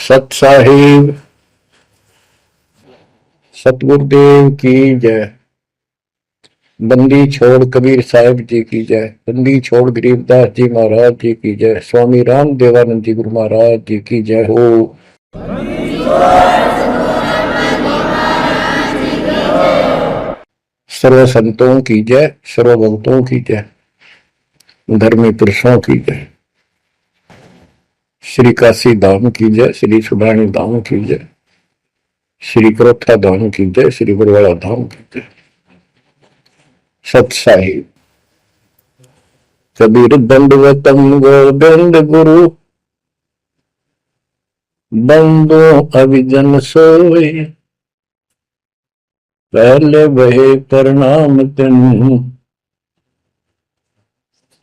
सत साहिब सतगुरुदेव की जय। बंदी छोड़ कबीर साहिब जी की जय। बंदी छोड़ गरीबदास जी महाराज जी की जय। स्वामी राम देवानंद जी गुरु महाराज जी की जय हो। सर्व संतों की जय, सर्व भक्तों की जय, धर्मी पुरुषों की जय। श्री काशी धाम की जय, श्री सुडानी धाम की जय, श्री करोथा धाम की जय, श्री बरवाड़ा धाम की जय। सत साहिब कबीर दंडवतम गोविंद गुरु, बंदो अभिजन सोए, पहले वहे प्रणाम तिन,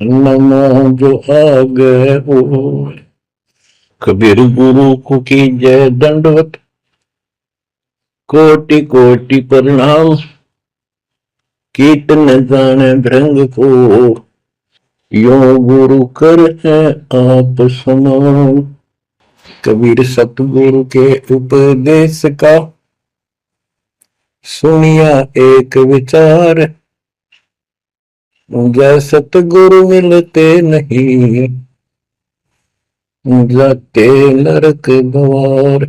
नमो जो आगे हो। कबीर गुरु को की जय दंडवत, कोटि कोटि प्रणाम, कीट न जाने भृंग को, यो गुरु कर है आप समान। कबीर सतगुरु के उपदेश का सुनिया एक विचार, जय सतगुरु मिलते नहीं, जाते नरक द्वार।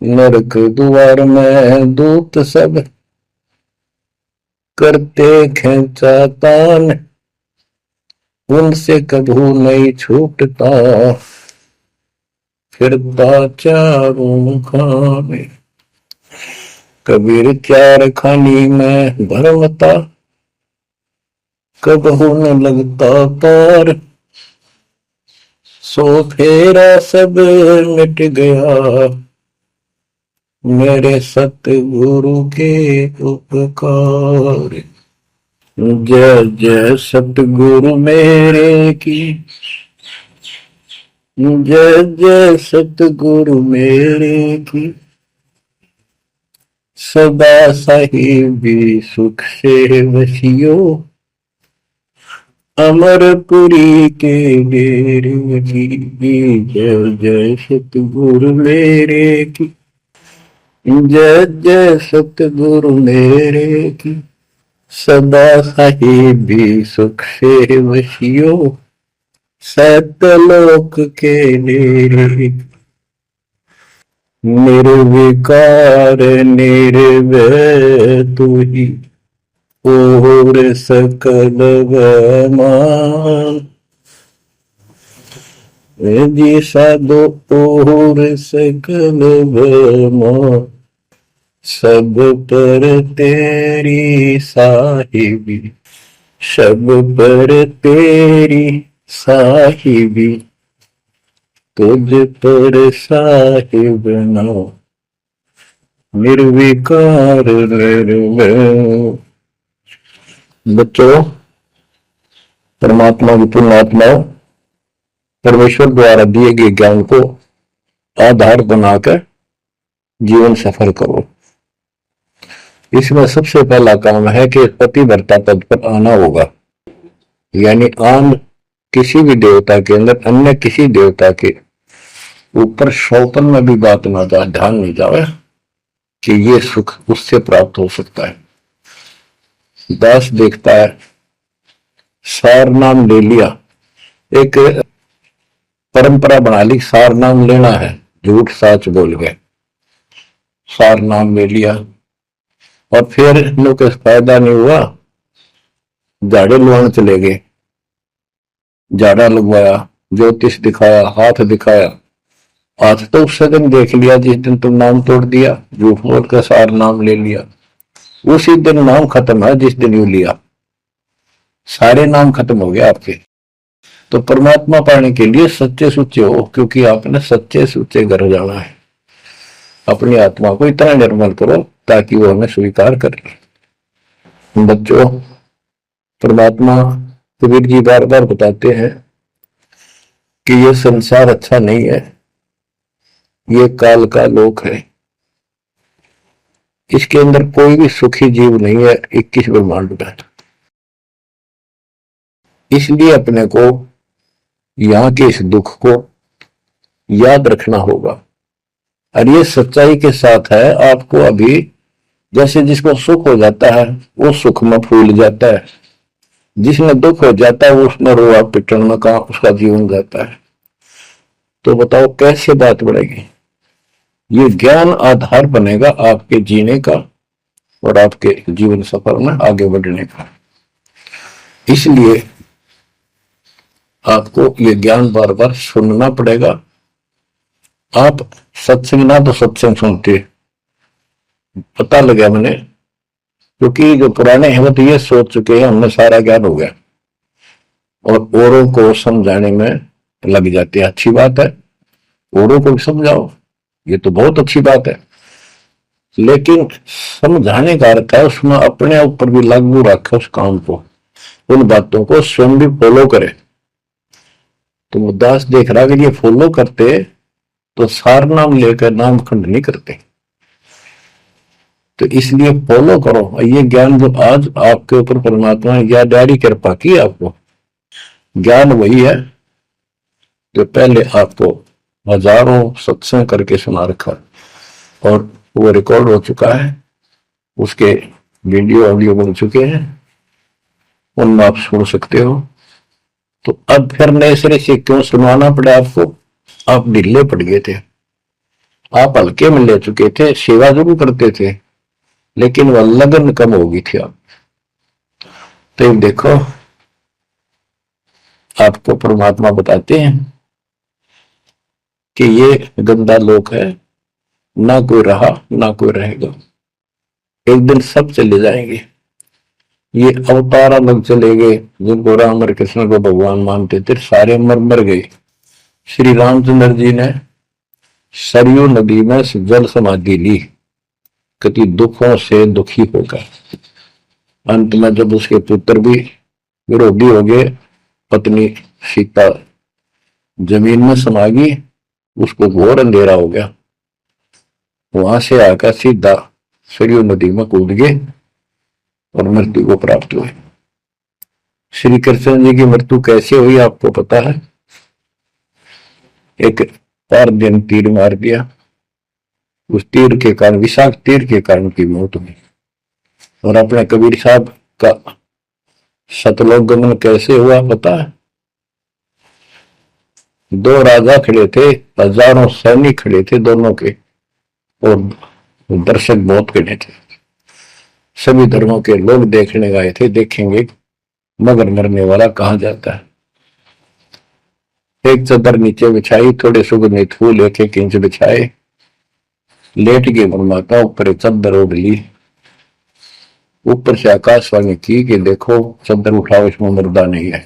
नरक द्वार में दूत सब करते खेचा तान, उनसे कभू नहीं छूटता, फिरता चारों खाने। कबीर चार खानी में भरमता, कबहू न लगता पार, सो फेरा सब मिट गया, मेरे सतगुरु के उपकार। जय जय सतगुरु मेरे की, जय जय सतगुरु मेरे की, सदा साहिबी सुख से वसियो, अमरपुरी के डेरे की। जय जय सतगुरु मेरे की, जय जय सतगुरु मेरे की, सदा साहिबी सुख से वसियो, सतलोक के डेरे। निर्विकार निर्भय तू ही, और सकल मान, जी साधो और सकल मान, सब पर तेरी साहिबी, सब पर तेरी साहिबी, तुझ पर साहिब नो, निर्विकार निर्भय। बच्चों, परमात्मा की पुण्यात्माओं, परमेश्वर द्वारा दिए गए ज्ञान को आधार बनाकर जीवन सफल करो। इसमें सबसे पहला काम है कि पतिव्रता पद पर आना होगा, यानी आन किसी भी देवता के अंदर अन्य किसी देवता के ऊपर शौतन में भी बात ना जाए, ध्यान नहीं जाए कि ये सुख उससे प्राप्त हो सकता है। दास देखता है, सार नाम ले लिया, एक परंपरा बना ली, सार नाम लेना है, झूठ साच बोल गए, सार नाम ले लिया, और फिर लोग फायदा नहीं हुआ, झाड़े लुआने चले गए, झाड़ा लगवाया, ज्योतिष दिखाया, हाथ दिखाया, हाथ तो उस दिन देख लिया जिस दिन तुम नाम तोड़ दिया, झूठ बोल कर सार नाम ले लिया, उसी दिन नाम खत्म है जिस दिन यू लिया, सारे नाम खत्म हो गए आपके। तो परमात्मा पाने के लिए सच्चे सुच्चे हो, क्योंकि आपने सच्चे सुच्चे घर जाना है। अपनी आत्मा को इतना निर्मल करो ताकि वो हमें स्वीकार करे। बच्चों, परमात्मा कबीर जी बार बार बताते हैं कि ये संसार अच्छा नहीं है, ये काल का लोक है, इसके अंदर कोई भी सुखी जीव नहीं है 21 ब्रह्मांड में। इसलिए अपने को यहाँ के इस दुख को याद रखना होगा। और ये सच्चाई के साथ है। आपको अभी जैसे जिसको सुख हो जाता है वो सुख में फूल जाता है, जिसमें दुख हो जाता है वो उसमें रोआ पिटन में कहा उसका जीवन जाता है। तो बताओ कैसे बात बढ़ेगी। ये ज्ञान आधार बनेगा आपके जीने का और आपके जीवन सफर में आगे बढ़ने का। इसलिए आपको ये ज्ञान बार बार सुनना पड़ेगा। आप सत्संग ना तो सत्संग सुनते, पता लगा मैंने, क्योंकि जो पुराने हैं वो तो ये सोच चुके हैं हमने सारा ज्ञान हो गया और औरों को समझाने में लग जाते हैं। अच्छी बात है, औरों को भी समझाओ, ये तो बहुत अच्छी बात है, लेकिन समझाने का अर्थ है उसमें अपने ऊपर भी लागू रखे उस काम को, उन बातों को स्वयं भी फॉलो करे। तो मुद्दास देख रहा कि ये फॉलो करते तो सार नाम लेकर नाम खंड नहीं करते। तो इसलिए फॉलो करो। ये ज्ञान जो आज आपके ऊपर परमात्मा ने या डायरी कृपा की आपको, ज्ञान वही है जो पहले आपको हजारों सत्संग करके सुना रखा और वो रिकॉर्ड हो चुका है, उसके वीडियो ऑडियो बन चुके हैं, उनमें आप सुन सकते हो। तो अब फिर नए सिरे से क्यों सुनवाना पड़ा आपको? आप ढीले पड़ गए थे, आप हल्के में ले चुके थे, सेवा जरूर करते थे लेकिन वह लगन कम हो गई थी आप। तो देखो आपको परमात्मा बताते हैं कि ये गंदा लोक है, ना कोई रहा ना कोई रहेगा, एक दिन सब चले जाएंगे। ये अवतार अलग चले गए, जिनको राम और कृष्ण को भगवान मानते थे सारे मर मर गए। श्री रामचंद्र जी ने सरयू नदी में जल समाधि ली, कति दुखों से दुखी होकर। अंत में जब उसके पुत्र भी विरोधी हो गए, पत्नी सीता जमीन में समा गई, उसको घोर अंधेरा हो गया, वहां से आकर सीधा सरयू नदी में कूद गए और मृत्यु को प्राप्त हुए। श्री कृष्ण जी की मृत्यु कैसे हुई आपको पता है? एक पारदिन तीर मार दिया, उस तीर के कारण, विषाक्त तीर के कारण की मौत हुई। और अपने कबीर साहब का सतलोक गमन कैसे हुआ पता है? दो राजा खड़े थे, हजारों सैनिक खड़े थे दोनों के, और दर्शक बहुत खड़े थे, सभी धर्मों के लोग देखने गए थे, देखेंगे मगर मरने वाला कहा जाता है। एक चादर नीचे बिछाई, थोड़े सुगंधित फूल एक एक इंच बिछाए, लेट के परमात्मा ऊपर चादर ओढ़ ली, ऊपर से आकाशवाणी की कि देखो चादर उठाओ, इसमें मुर्दा नहीं है।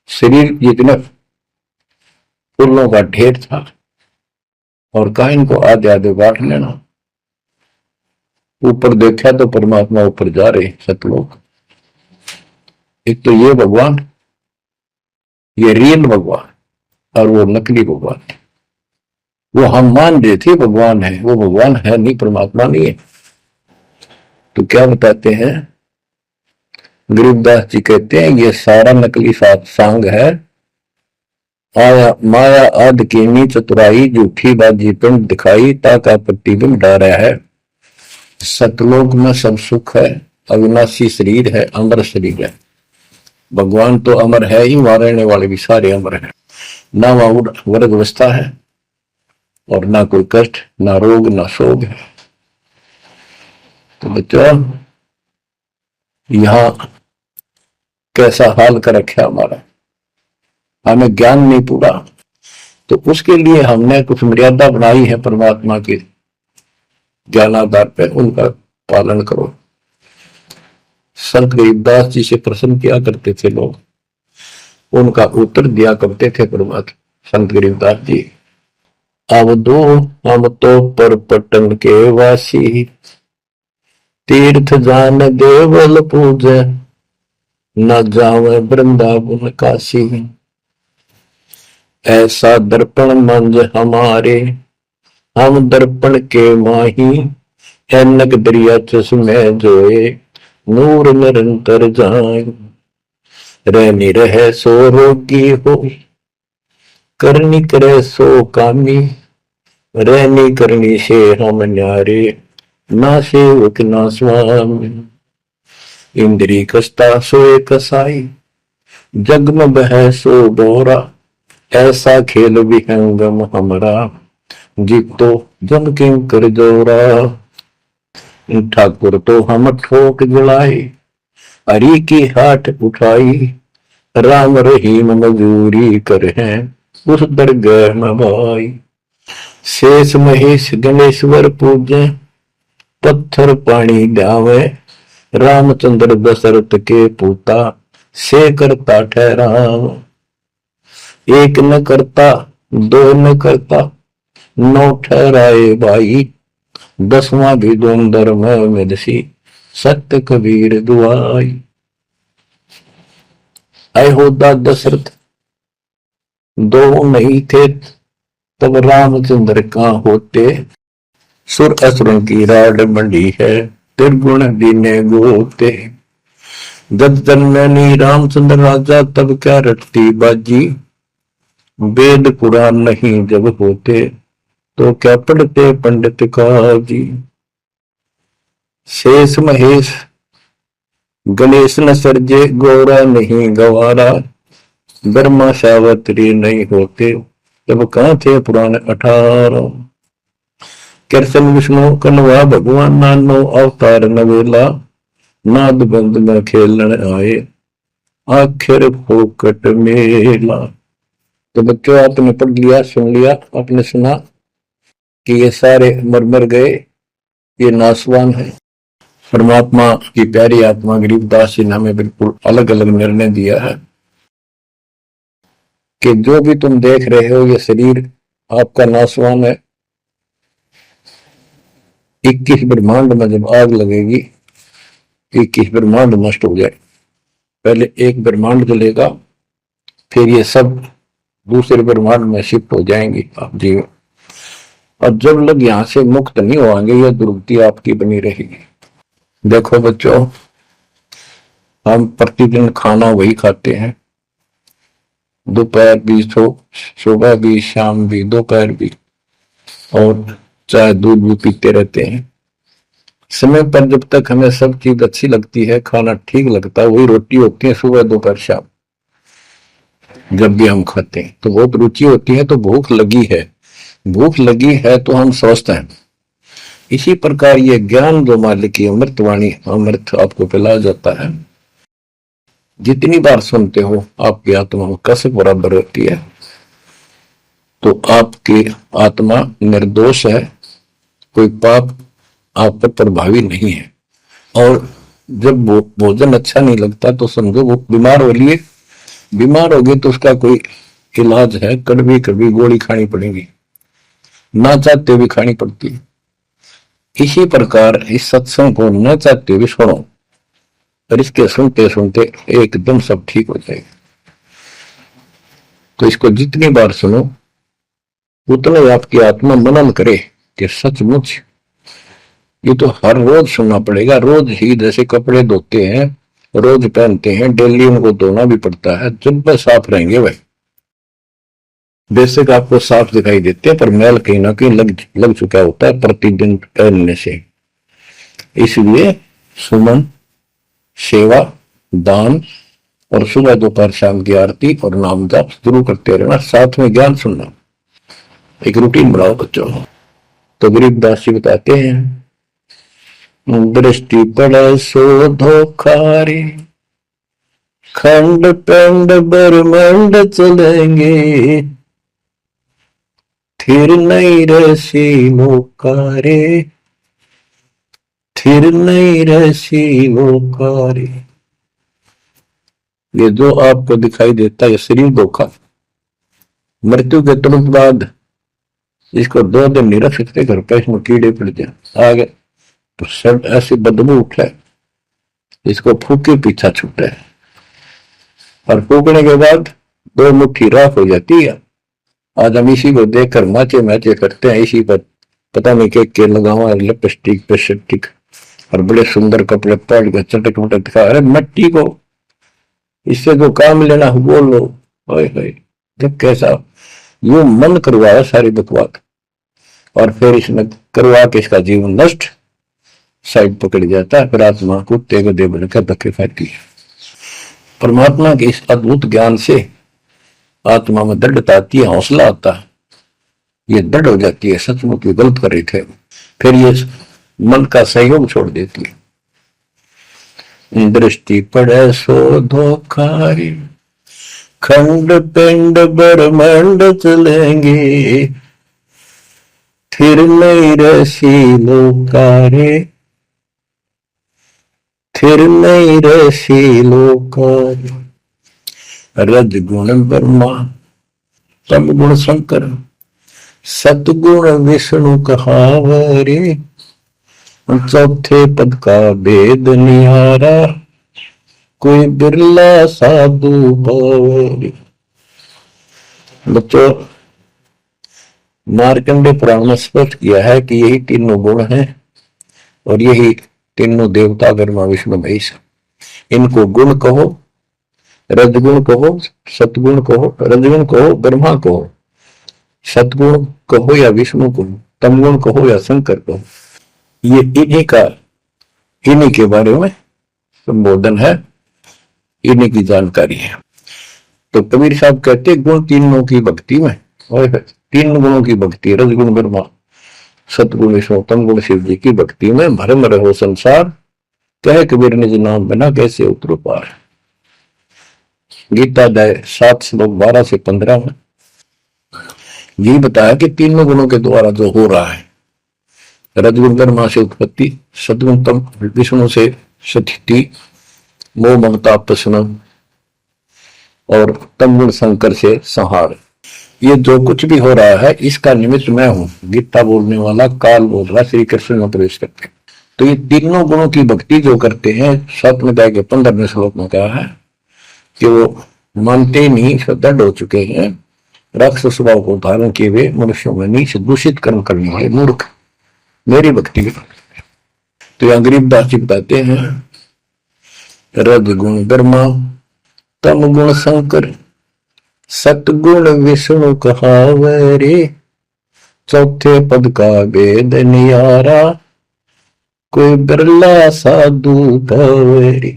शरीर जितने फूलों का ढेर था और कहा इनको आधे आधे बांट लेना। ऊपर देखा तो परमात्मा ऊपर जा रहे सतलोक। एक तो ये भगवान, ये रियल भगवान और वो नकली भगवान। वो हम मान रहे थे भगवान है, वो भगवान है नहीं, परमात्मा नहीं है। तो क्या बताते हैं गरीबदास जी, कहते हैं ये सारा नकली सांग है, आया माया आद कीनी चतुराई, झूठी बाजी पिंड दिखाई, ताका प्रतिबिंब डारा है। सतलोक में सब सुख है, अविनाशी शरीर है, अमर शरीर है। भगवान तो अमर है ही, वहां रहने वाले भी सारे अमर हैं। ना वहां वर्ग अवस्था है और ना कोई कष्ट, ना रोग, ना शोक है। तो बच्चों यहां कैसा हाल कर रखा हमारा, हमें ज्ञान नहीं पूरा, तो उसके लिए हमने कुछ मर्यादा बनाई है परमात्मा के ज्ञानाधार पर, उनका पालन करो। संत गरीबदास जी से प्रश्न किया करते थे लोग, उनका उत्तर दिया करते थे परमात्मा संत गरीबदास जी। अब दो हम तो पर पटन के वासी, तीर्थ जान देवल पूजे, न जावे वृंदावन काशी। ऐसा दर्पण मंज हमारे, हम दर्पण के माही, ऐनक दरिया चश्मे जोए, नूर निरंतर जाए। रहनी रहे सो रोगी हो, करनी करे सो कामी, रहनी करनी से हम न्यारे, ना सेवक ना स्वामी। इंद्री कसता सोए कसाई, जग में बह सो बोरा, ऐसा खेल विहंगम हमरा, जीतो जम किम कर जोरा। ठाकुर तो हम ठोक जलाई, हरि की हाथ उठाई, राम रहीम मजूरी कर हैं उस दरगाह में भाई। शेष महेश गणेश्वर पूजे, पत्थर पानी ध्यावे, रामचंद्र दशरथ के पूता, से करता ठहराव। एक न करता दो न करता, नौ ठहराए भाई, दसवां भी धुंधर में मेदसी, सत्य कबीर दुआई। अयोध्या दशरथ दो नहीं थे, तब रामचंद्र कहाँ होते, सुर असुरों की राड मंडी है, त्रिगुण दीने गोते। जब जननी रामचंद्र राजा, तब क्या रटती बाजी, वेद पुराण नहीं जब होते, तो क्या पढ़ते पंडित काजी। शेष महेश गणेश न सर्जे, गौरा नहीं गवारा, ब्रह्मा सावत्री नहीं होते, तब कहाँ थे पुराण 18। कृष्ण विष्णु कन्वा भगवान, नानो अवतार नवेला, नाद बंद में खेलन आए, आखिर फोकट मेला। तो बच्चों आपने पढ़ लिया, सुन लिया, आपने सुना कि ये सारे मर मर गए, ये नासवान है। परमात्मा की प्यारी आत्मा गरीबदास जी ने हमें बिल्कुल अलग अलग निर्णय दिया है कि जो भी तुम देख रहे हो ये शरीर आपका नासवान है। 21 ब्रह्मांड में जब आग लगेगी, 21 ब्रह्मांड नष्ट हो जाए, पहले एक ब्रह्मांड जलेगा, फिर ये सब दूसरे ब्रह्मांड में शिफ्ट हो जाएंगे आप जीव। और जब लोग यहां से मुक्त नहीं होंगे, यह दुर्गति आपकी बनी रहेगी। देखो बच्चों, हम प्रतिदिन खाना वही खाते हैं, दोपहर भी, सुबह भी, शाम भी, दोपहर भी, और चाय दूध भी पीते रहते हैं। समय पर जब तक हमें सब चीज अच्छी लगती है, खाना ठीक लगता है, वही रोटी होती है सुबह दोपहर शाम। जब भी हम खाते हैं तो बहुत रुचि होती है, तो भूख लगी है, भूख लगी है तो हम स्वस्थ हैं। इसी प्रकार ये ज्ञान जो मालिक की अमृतवाणी, अमृत आपको पिलाया जाता है, जितनी बार सुनते हो आपकी आत्मा में कसक बराबर होती है। तो आपकी आत्मा निर्दोष है, कोई पाप आप पर प्रभावी नहीं है। और जब भोजन अच्छा नहीं लगता तो समझो वो बीमार हो लिए, बीमार हो गए तो उसका कोई इलाज है, कड़वी कड़वी गोली खानी पड़ेगी, ना चाहते भी खानी पड़ती है। इसी प्रकार इस सत्संग को न चाहते हुए सुनो, और इसके सुनते सुनते एकदम सब ठीक हो जाएगा। तो इसको जितनी बार सुनो उतना आपकी आत्मा मनन करे कि सचमुच ये तो हर रोज सुनना पड़ेगा। रोज ही जैसे कपड़े धोते हैं, रोज पहनते हैं, डेली उनको धोना भी पड़ता है, जब वह साफ रहेंगे वह बेशक आपको साफ दिखाई देते हैं, पर मैल कहीं ना कहीं लग चुका होता है प्रतिदिन पहनने से। इसलिए सुमन, सेवा, दान और सुबह दोपहर शाम की आरती और नाम जाप जरूर करते रहना, साथ में ज्ञान सुनना, एक रूटीन बनाओ बच्चों। तो गरीबदास जी बताते हैं, दृष्टि पड़े सो धोखा रे, खंड पेंड ब्रह्मांड चलेंगे, थिर नहीं रसी मोकारे, थिर नहीं रसी मोकारे। ये जो आपको दिखाई देता है ये शरीर धोखा, मृत्यु के तुरंत बाद इसको 2 दिन नहीं रख सकते, घर पे इसमें कीड़े पड़ जाए, आगे तो सब ऐसी बदबू उठे, इसको फूके पीछा छूटे, और फूकने के बाद 2 मुट्ठी राख हो जाती है। आज हम इसी को देखकर माचे माचे करते हैं, इसी पर पता नहीं के लगावा, लिपस्टिक पेस्टिक और बड़े सुंदर कपड़े पहन के चटक मटक दिखा। अरे मट्टी को इससे जो काम लेना वो लो, जब कैसा यो मन करवाया सारी बकवास, और फिर इसने करवा के इसका जीवन नष्ट साइड पकड़ जाता है। फिर आत्मा कुत्ते को दे बनकर धक्के खाती है। परमात्मा के इस अद्भुत ज्ञान से आत्मा में दृढ़ता आती है, हौसला आता है, ये दृढ़ हो जाती है, सचमुच गलत कर रहे थे। फिर ये मन का सहयोग छोड़ देती है। दृष्टि पड़े सो धोखारी, खंड पिंड ब्रह्मांड चलेंगे, फिर नहीं रसी लोकारे, फिर नहीं रसी लोकारे। रजगुण ब्रह्मा, तम गुण शंकर, सतगुण विष्णु कहावरे, चौथे पद का भेद निहारा, कोई बिरला साधु पावरे। बच्चों, मार्कंडे पुराण में स्पष्ट किया है कि यही तीनों गुण हैं और यही तीनों देवता ब्रह्मा विष्णु महेश। इनको गुण कहो, रजगुण कहो, सतगुण कहो, रजगुण कहो ब्रह्मा कहो, सतगुण कहो या विष्णु कहो, तमगुण कहो या शंकर कहो, ये इन्हीं के बारे में संबोधन है, इन्हीं की जानकारी है। तो कबीर साहब कहते गुण तीनों की भक्ति में, और तीन गुणों की भक्ति, रजगुण ब्रह्मा, सतगुण विष्णु, तमगुण शिव जी की भक्ति में भरम रहो संसार, कहे कबीर निज नाम बिना कैसे उतरो पार। गीता अध्याय 7 श्लोक 12 से 15 में यही बताया कि तीनों गुणों के द्वारा जो हो रहा है, रजगुण ब्रह्मा से उत्पत्ति, सतगुण तम विष्णु से स्थिति, मोह ममता प्रश्न, और तमगुण शंकर से संहार। ये जो कुछ भी हो रहा है इसका निमित्त मैं हूं। गीता बोलने वाला काल बोल रहा, श्री कृष्ण में प्रवेश करते। तो ये तीनों गुणों की भक्ति जो करते हैं, 7वें अध्याय के 15वें श्लोक में कहा है कि वो मानते नहीं, दृढ़ हो चुके हैं, राक्षस स्वभाव को धारण किए हुए मनुष्यों में नीच दूषित कर्म करने वाले मूर्ख मेरी भक्ति में। तो यहाँ गरीबदास जी बताते हैं, रजगुण ब्रह्मा, तम गुण शंकर, सतगुण विष्णु कहावरे, चौथे पद का भेद नियारा, कोई बिरला साधु भवरे।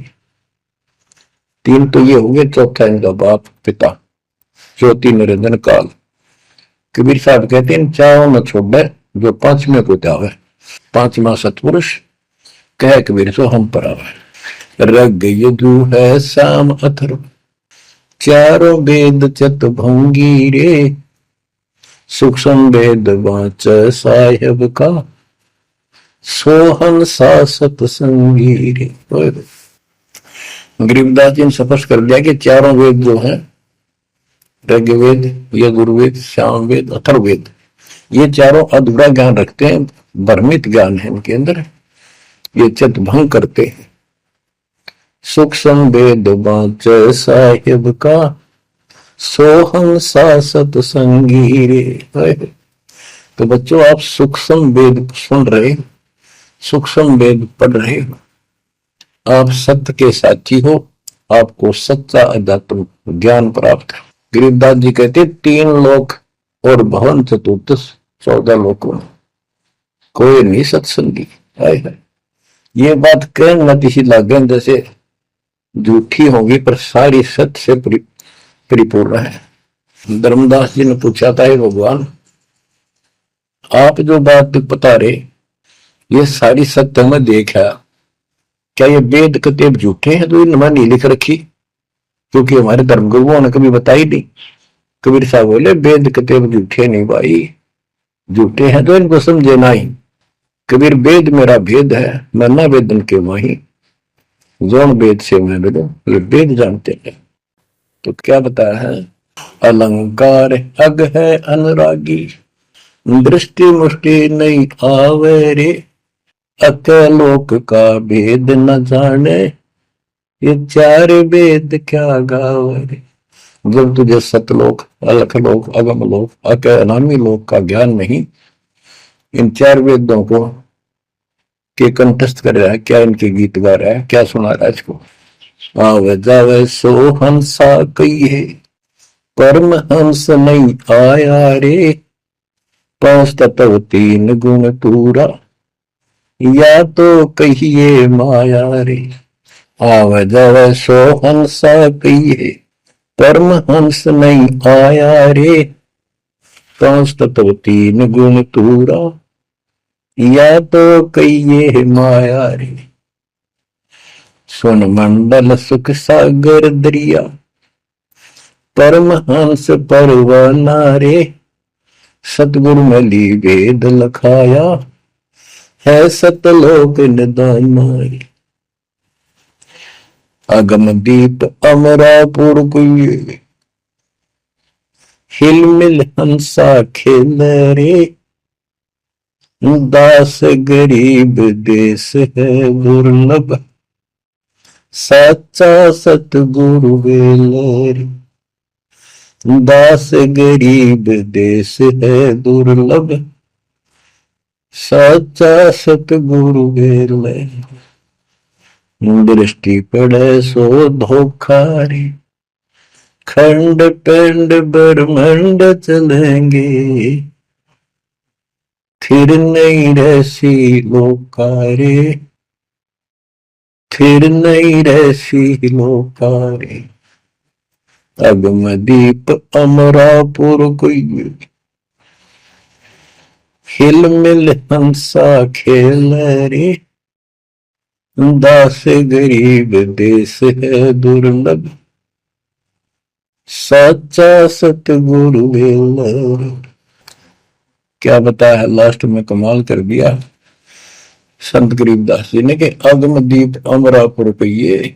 तीन तो ये हो गए, चौथा इनका बाप पिता ज्योति निरंजन काल। कबीर साहब कहते हैं चारों में छोड़ जो पांचवें को जावे, पांचवा सतपुरुष कह कबीर सो हम पर आवे। रग यजु है शाम अथर्व, चारों वेद चत भंगी रे, सूक्ष्म वेद वाच साहेब का, सोहन सा सतसंगी रे। गरीबदास जी ने स्पष्ट कर दिया कि चारों वेद जो है, ऋग्वेद, यजुर्वेद, सामवेद, अथर्ववेद, ये चारों अधूरा ज्ञान रखते हैं, भ्रमित ज्ञान है इनके अंदर, ये चित भंग करते हैं। सूक्ष्म वेद वाच साहिब का, सोहम सा सतसंगी रे। तो बच्चों, आप सूक्ष्म वेद सुन रहे, सूक्ष्म वेद पढ़ रहे हो, आप सत्य के साथी हो, आपको सच्चा अध्यात्म ज्ञान प्राप्त है। गरीबदास जी कहते 3 लोक और भवन चतुर्थ 14 लोकों में कोई नहीं सत्संगी। ये बात कहने मत इसी लागे जैसे झूठी होगी, पर सारी सत्य से परिपूर्ण है। धर्मदास जी ने पूछा था, भगवान आप जो बात बता रहे ये सारी सत्य में देखा, क्या ये वेद कतेब झूठे हैं तो इनमें नहीं लिख रखी? क्योंकि हमारे धर्म गुरुओं ने कभी बताई नहीं। कबीर साहब बोले वेद कतेब झूठे नहीं भाई, झूठे हैं तो इनको समझे नहीं। कबीर वेद मेरा भेद है, मैं ना वेदन के माही, जोन वेद से मैं मिलूं, वेद जानते हैं। तो क्या बताया है, अलंकार अग है अनुरागी, दृष्टि मुष्टि नहीं आवे रे, अकलोक का भेद न जाने, ये 4 वेद क्या गावे। जब तुझे सतलोक, अलखलोक, अगमलोक, अक अनामी लोक का ज्ञान नहीं, इन 4 वेदों को के कंठस्थ कर रहा है, क्या इनके गीत गा रहा है, क्या सुना रहा है इसको। आवे जावे सो हंसा कही है, परमहंस नहीं आया रे, पांच तत्व तीन गुण पूरा, या तो कहिए माया रे, आव जव सो हंसा कहिए। परमहंस नहीं आया रे, पांच तत्व तीन गुण पूरा, या तो कहिए माया रे। सुन मंडल सुख सागर दरिया, परमहंस परवाना रे, सतगुरु मली वेद लखाया, है सतलोक निदान रे। अगम दीप अमरापुर कुए, हिल मिल हंसा खेल रे, दास गरीब देश है दुर्लभ, सच्चा सतगुरु वेल रे। दास गरीब देश है दुर्लभ, सच्चा सतगुरु वेल रे। दृष्टि पड़े सो धोखा रे, खंड पिंड ब्रह्मंड चलेंगे, फिर नहीं रहसी लोका रे, फिर नहीं रहसी लोका रे। अगम दीप अमरापुर कोई, हिल मिल हंसा खेल रे, दास गरीब देश है दुर्लभ, सच्चा सतगुरु वेल। क्या बताया है लास्ट में, कमाल कर दिया संत गरीबदास जी ने कि अगम दीप अमरापुर कहिए,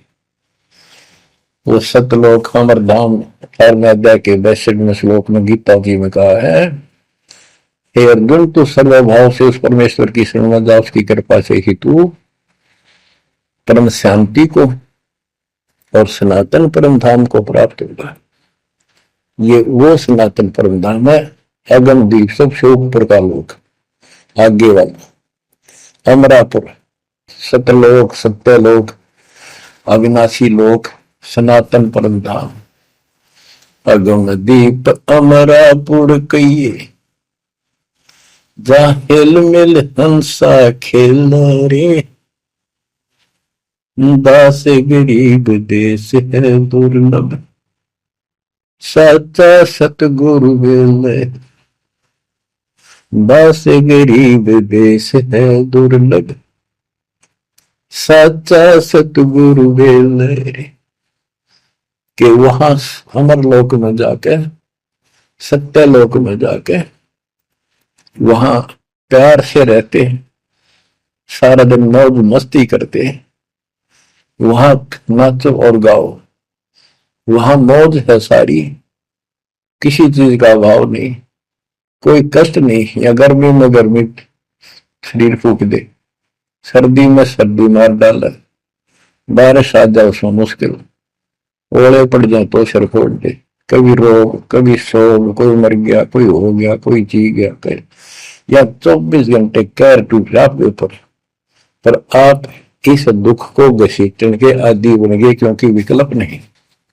वो सतलोक अमर धाम 18वें अध्याय के 62वें श्लोक में गीता जी में कहा है, हे अर्जुन तू सर्वभाव से उस परमेश्वर की शरण जा, उसकी कृपा से ही तू परम शांति को और सनातन परम धाम को प्राप्त होगा। ये वो सनातन परम धाम है, अगम दीप सबसे ऊपर का लोक, आगे वाला अमरापुर, सतलोक सत्यलोक अविनाशी लोक, सनातन परम धाम। अगम दीप अमरापुर कहिए, जा हिल मिल हंसा खेल रे, दास गरीब देश है दुर्लभ, सच्चा सतगुरु वेल। दास गरीब देश है दुर्लभ, सच्चा सतगुरु वेल। कि वहां अमर लोक में जाके, सत्य लोक में जाके वहां प्यार से रहते हैं, सारा दिन मौज मस्ती करते हैं, वहां नाचो और गाओ, वहां मौज है सारी, किसी चीज का अभाव नहीं, कोई कष्ट नहीं। या गर्मी में गर्मी शरीर फूक दे, सर्दी में सर्दी मार डाले, बारिश आ जाए उसमें मुश्किल, ओले पड़ जाए तो सिर फोड़ दे, कभी रोग कभी शोक, कोई मर गया कोई हो गया कोई जी गया कोई, या 24 घंटे कैर टूट रहा आपके ऊपर, पर आप इस दुख को घसीटने के आदि बन गए, क्योंकि विकल्प नहीं।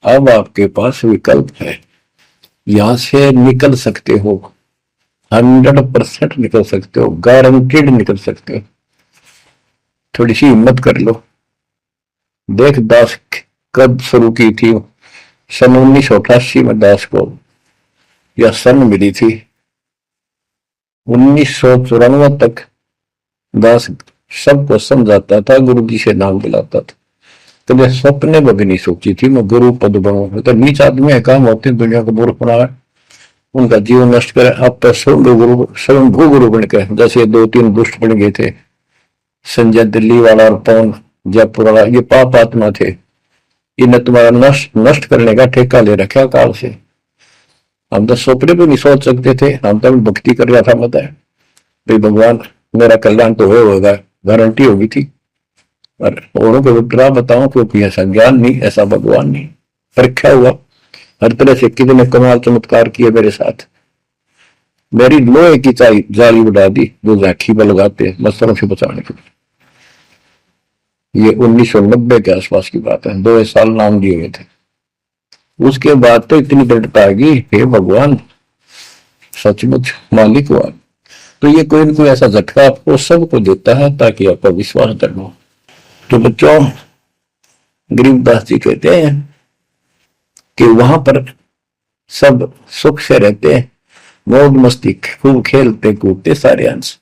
अब आपके पास विकल्प है, यहां से निकल सकते हो, 100% निकल सकते हो, गारंटीड निकल सकते हो। थोड़ी सी हिम्मत कर लो। देख दास कब शुरू की थी, सन 1988 में दास को यह सन मिली थी। 1994 तक दास सबको समझाता था, गुरु जी से नाम दिलाता था। कभी सपने में भी नहीं सोची थी मैं गुरु पद बनूंगा। तो नीच आदमी है, काम होते हैं दुनिया को मूर्ख बनाए, उनका जीवन नष्ट करे। अब तो स्वयंभू गुरु बन के, जैसे 2-3 दुष्ट बन गए थे, संजय दिल्ली वाला और पवन जयपुर वाला, ये पाप आत्मा थे, इन्हें तुम्हारा नष्ट करने का ठेका ले रखा काल से। हम तो सपने भी नहीं सोच सकते थे, हम तो भक्ति कर रहा था, बताए भाई भगवान मेरा कल्याण तो होगा, गारंटी होगी थी। और औरों को विग्रह बताऊं, क्योंकि ऐसा ज्ञान नहीं, ऐसा भगवान नहीं। परीक्षा हुआ हर तरह से, कितने कमाल चमत्कार किए मेरे साथ। मेरी लोहे की जाली उड़ा दी, जो झांकी पर लगाते मच्छरों से बचाने के लिए। ये 1990 के आसपास की बात है, 2 साल नाम दिए गए थे। उसके बाद तो इतनी दृढ़ता आ गई, हे भगवान सचमुच मालिकवान। तो ये कोई ना कोई ऐसा झटका आपको सबको देता है ताकि आपका विश्वास करना। तो बच्चों, गरीबदास जी कहते हैं कि वहां पर सब सुख से रहते हैं, मौज मस्ती खूब खेलते कूदते सारे अंश।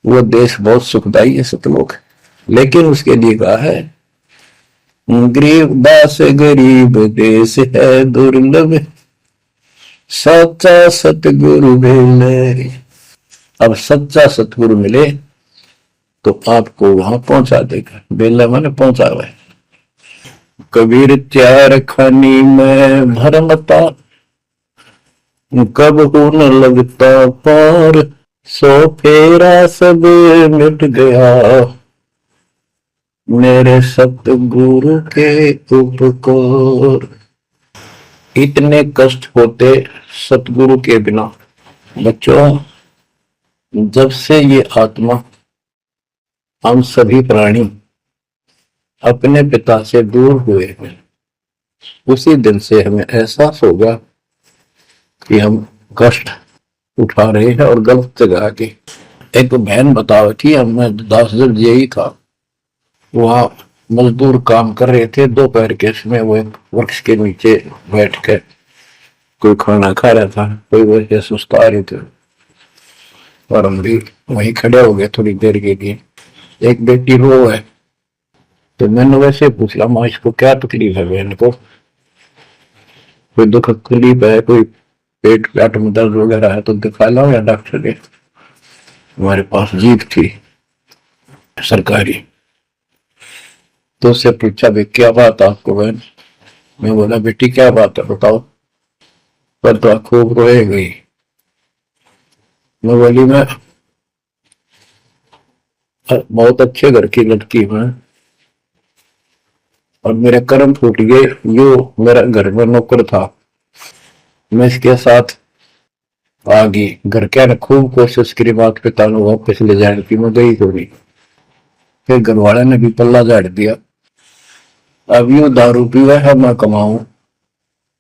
वो देश बहुत सुखदाई है सतलोक, लेकिन उसके लिए कहा है गरीबदास गरीब देश है दुर्लभ, सच्चा सतगुरु मिले। अब सच्चा सतगुरु मिले तो आपको वहां पहुंचा देगा। बेला मैंने पहुंचा हुआ है। कबीर त्यार खानी में भरमता, कब हो न लगता पार, सो फेरा सब मिट गया, मेरे सतगुरु के उपकार। इतने कष्ट होते सतगुरु के बिना। बच्चों, जब से ये आत्मा, हम सभी प्राणी अपने पिता से दूर हुए हैं, उसी दिन से हमें एहसास होगा कि हम कष्ट उठा रहे हैं और गलत जगह के। एक बहन बता रही थी, हमें 10 दिन यही था, वहां मजदूर काम कर रहे थे, दोपहर के समय वो एक वृक्ष के नीचे बैठ कर कोई खाना खा रहा था, कोई वैसे सुस्ता रहे थे और हम भी वहीं खड़े हो गए थोड़ी देर के लिए। एक बेटी रो है, तो मैंने वैसे पूछा, माँ इसको क्या तकलीफ है, बहन को कोई दुख तकलीफ है, कोई पेट में दर्द वगैरह है तो दिखा लो या डॉक्टर के। हमारे पास जीप थी सरकारी, तो उससे पूछा भाई क्या बात आपको बहन। मैं बोला बेटी क्या बात है बताओ। पर तो खूब रोए गई। मैं बोली मैं बहुत अच्छे घर की लड़की हूं और मेरे कर्म फूट गए। यो मेरा घर में नौकर था, मैं इसके साथ आ गई। घर के ने खूब कोशिश करी माता पिता ने वापस ले जाने की, मैं गई थोड़ी। फिर घर वाले ने भी पल्ला झाड़ दिया। अब यूं दारू पीवा है, मैं कमाऊं,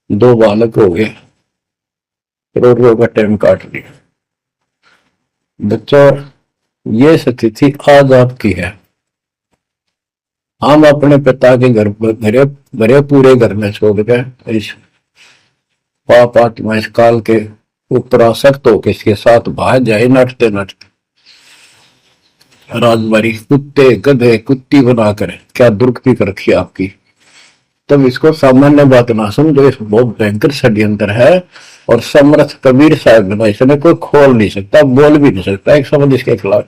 2 बालक हो गए, रो का टाइम काट लिया। बच्चों, ये स्थिति आज आपकी है। हम अपने पिता के घर पर भरे पूरे घर में छोड़ गए, इस पाप आत्मा इस काल के ऊपर आसक्त होकर इसके साथ भाग जाए नटते नटते। राजबारी कुत्ते गधे कुत्ती बनाकर क्या दुर्गति कर रखी आपकी। तब इसको सामान्य बात ना समझो, इस बहुत भयंकर षड्यंत्र है। और समर्थ कबीर साहब ने इसने कोई खोल नहीं सकता, बोल भी नहीं सकता एक शब्द इसके खिलाफ।